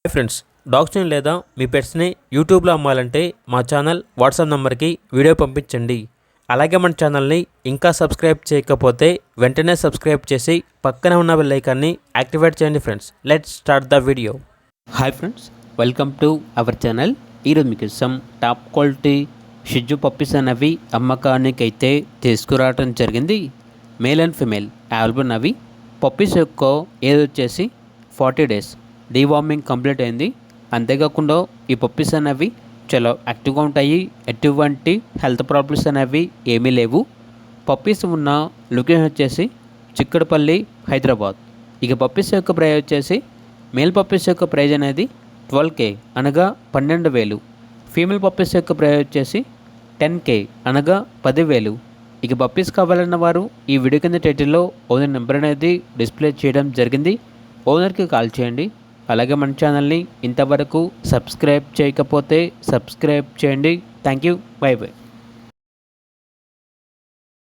Hi friends, డాగ్స్ని లేదా మీ పెట్స్ని యూట్యూబ్లో అమ్మాలంటే మా ఛానల్ వాట్సాప్ నెంబర్కి వీడియో పంపించండి. అలాగే మన ఛానల్ని ఇంకా సబ్స్క్రైబ్ చేయకపోతే వెంటనే సబ్స్క్రైబ్ చేసి పక్కనే ఉన్న బెల్ ఐకాన్ని యాక్టివేట్ చేయండి. Friends, let's start the video. Hi friends, welcome to our channel. ఈరోజు మీకోసం టాప్ క్వాలిటీ షిజు పప్పీస్ అనేవి అమ్మకానికి అయితే తీసుకురావడం జరిగింది. మేల్ అండ్ ఫిమేల్ అవైలబుల్ అవి. పప్పీస్ యొక్క ఏజ్ వచ్చేసి 40 days. డీవార్మింగ్ కంప్లీట్ అయింది. అంతేకాకుండా ఈ పప్పీస్ అనేవి చాలా యాక్టివ్గా ఉంటాయి. ఎటువంటి హెల్త్ ప్రాబ్లమ్స్ అనేవి ఏమీ లేవు. పప్పీస్ ఉన్న లొకేషన్ వచ్చేసి చిక్కడపల్లి, హైదరాబాద్. ఇక పప్పీస్ యొక్క ప్రైస్ వచ్చేసి మేల్ పప్పీస్ యొక్క ప్రైజ్ అనేది 12K అనగా 12,000. ఫీమేల్ పప్పీస్ యొక్క ప్రైజ్ వచ్చేసి 10K అనగా 10,000. ఇక పప్పీస్ కావాలన్న వారు ఈ వీడియో కింద టైటిల్లో ఓనర్ నెంబర్ అనేది డిస్ప్లే చేయడం జరిగింది. ఓనర్కి కాల్ చేయండి. అలాగే మన ఛానల్ని ఇంతవరకు సబ్స్క్రైబ్ చేయకపోతే సబ్స్క్రైబ్ చేయండి. Thank you. By by.